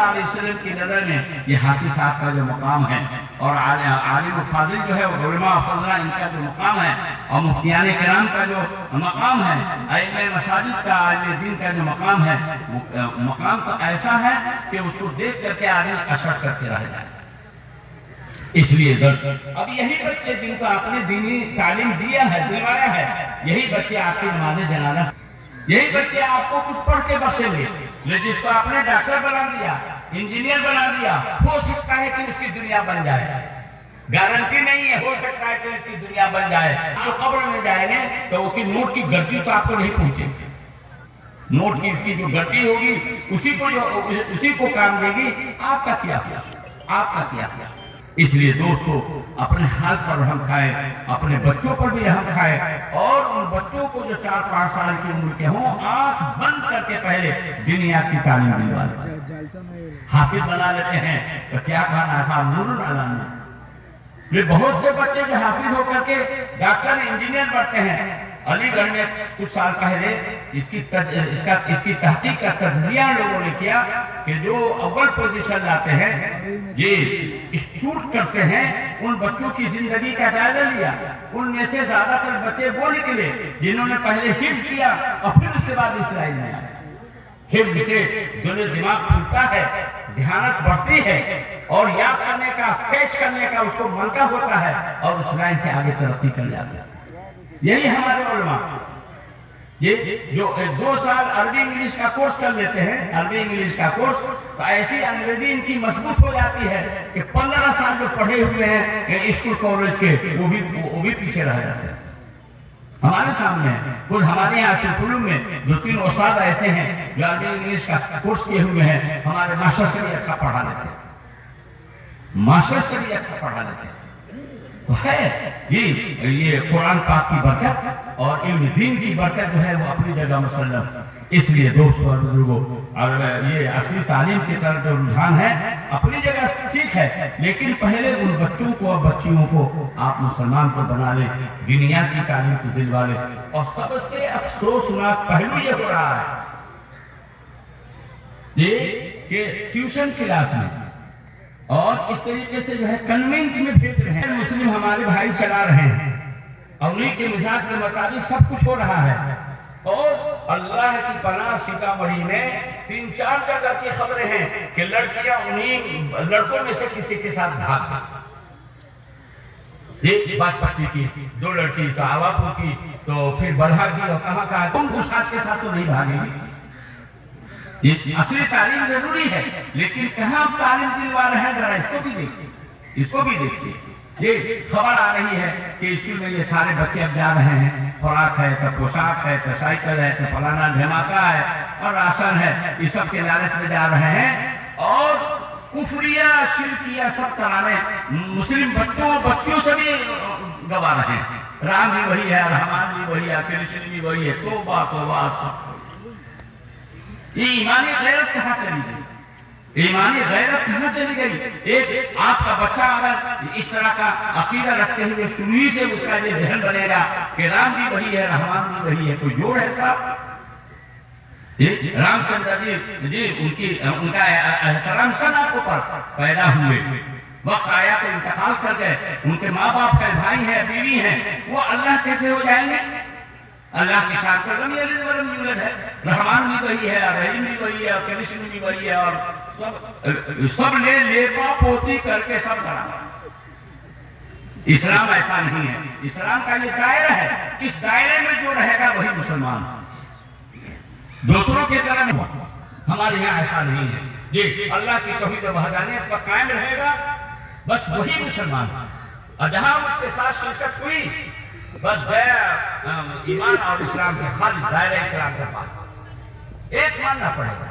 اللہ علیہ وسلم کی نظر میں یہ حافظ صاحب کا جو مقام ہے اور عالم و فاضل جو ہے علماء فضلہ ان کا جو مقام ہے اور مفتیان کرام کا جو مقام ہے ائمہ مساجد کا عالم دین کا جو مقام ہے مقام تو ایسا ہے کہ اس کو دیکھ کر کے آدمی اشر کر کے رہ جائے. اس لیے اب یہی بچے جن کو آپ نے دینی تعلیم دیا ہے دلوایا ہے یہی بچے آپ کی نماز جنازہ یہی بچے آپ کو کچھ پڑھ کے بخشیں گے. جس کو آپ نے ڈاکٹر بنا دیا انجینئر بنا دیا ہو سکتا ہے کہ اس کی دنیا بن جائے گارنٹی نہیں ہے ہو سکتا ہے کہ اس کی دنیا بن جائے. جو قبر میں جائیں گے تو وہ کی نوٹ کی گھٹی تو آپ کو نہیں پہنچے گی. نوٹ کی اس کی جو گھٹی ہوگی اسی کو کام دے گی. آپ کا کیا آپ کا کیا. اس لیے دوستو اپنے حال پر رحم کھائے اپنے بچوں پر بھی رحم کھائے اور ان بچوں کو جو 4-5 سال کی عمر کے ہوں آنکھ بند کر کے پہلے دنیا کی تعلیم دلوا لیں. حافظ بنا لیتے ہیں تو کیا کہنا ہے نور العالم میں. یہ بہت سے بچے جو حافظ ہو کر کے ڈاکٹر انجینئر بنتے ہیں. علی گڑھ میں کچھ سال پہلے اس کی تحقیق کا تجزیہ لوگوں نے کیا کہ جو اول پوزیشن لاتے ہیں یہ اسٹوٹ کرتے ہیں ان بچوں کی زندگی کا جائزہ لیا. ان میں سے زیادہ تر بچے وہ نکلے جنہوں نے پہلے حفظ کیا اور پھر اس کے بعد اسرائیل میں آئے. حفظ سے دماغ کھلتا ہے ذہانت بڑھتی ہے اور یاد کرنے کا کیچ کرنے کا اس کو موقع ہوتا ہے اور اس لائن سے آگے ترقی کر جاتا ہے. یہی ہمارے علماء یہ جو 2 سال عربی انگلش کا کورس کر لیتے ہیں عربی انگلش کا کورس تو ایسی انگریزی ان کی مضبوط ہو جاتی ہے کہ 15 سال جو پڑھے ہوئے ہیں اسکول کالج کے وہ بھی پیچھے رہ جاتے ہیں. ہمارے سامنے ہیں خود ہمارے یہاں فلم میں 2-3 استاد ایسے ہیں جو عربی انگلش کا کورس کیے ہوئے ہیں. ہمارے ماسٹر سے بھی اچھا پڑھا لیتے ہیں. تو ہے یہ قرآن پاک کی برکت اور علم دین کی برکت جو ہے وہ اپنی جگہ مسلم. اس لیے دوستو اور بزرگوں یہ اصلی تعلیم کی طرف جو رجحان ہے اپنی جگہ ٹھیک ہے لیکن پہلے ان بچوں کو اور بچیوں کو آپ مسلمان تو بنا لیں دنیا کی تعلیم کو دلوا لیں. اور سب سے افسوسناک پہلو یہ ہو رہا ہے یہ کہ ٹیوشن کلاس میں اور اس طریقے سے جو ہے کنوینٹ میں بھیج رہے ہیں. مسلم ہمارے بھائی چلا رہے ہیں اور انہیں کے مزاج کے مطابق سب کچھ ہو رہا ہے. اور اللہ کی پناہ سیتامڑھی میں 3-4 جگہ کی خبریں ہیں کہ لڑکیاں انہیں لڑکوں میں سے کسی کے ساتھ بھاگ ایک بات پٹی کی 2 لڑکی تو آواپور کی تو پھر بڑھا کی اور کہاں تم گھساس کے ساتھ تو نہیں بھاگے گی. یہ اصلی تعلیم ضروری ہے لیکن کہاں تعلیم دلوا رہے ہیں ذرا اس کو بھی دیکھیے. یہ خبر آ رہی ہے کہ اسکول میں یہ سارے بچے اب جا رہے ہیں خوراک ہے تو پوشاک ہے تو سائیکل ہے تو فلانا دھماکہ ہے اور راشن ہے یہ سب کے لالچ میں جا رہے ہیں اور کفریہ شرکیہ سب ترانے مسلم بچوں سے بھی گوا رہے ہیں. رام بھی وہی ہے رحمان بھی وہی ہے کرشن بھی وہی ہے. توبہ یہ ایمانی غیرت کہاں چلی گئی. ایک آپ کا بچہ اگر اس طرح کا عقیدہ رکھتے ہوئے شروع ہی سے اس کا یہ ذہن بنے گا کہ رام بھی وہی ہے رحمان بھی وہی ہے کوئی جوڑ ہے صاحب. رام چندر جی ان کا احترام سن آپ پر پیدا ہوئے وقت آیا تو انتقال کر گئے. ان کے ماں باپ کا بھائی ہیں بیوی ہیں وہ اللہ کیسے ہو جائیں گے. اللہ کی شان کا لم یلد ولم یولد ہے. رحمان بھی وہی ہے رحیم بھی وہی ہے اور کرشن بھی وہی ہے اور سب نے لیپا پوتی کر کے سب کرا. اسلام ایسا نہیں ہے. اسلام کا یہ دائرہ ہے اس دائرے میں جو رہے گا وہی مسلمان. دوسروں کی طرح نہیں. ہمارے یہاں ایسا نہیں ہے. یہ اللہ کی توحید و وحدانیت پر قائم رہے گا بس وہی مسلمان. اور جہاں اس کے ساتھ شرکت ہوئی بس گیا ایمان اور اسلام سے خارج دائرہ اسلام کے پاس ایک ماننا پڑے گا.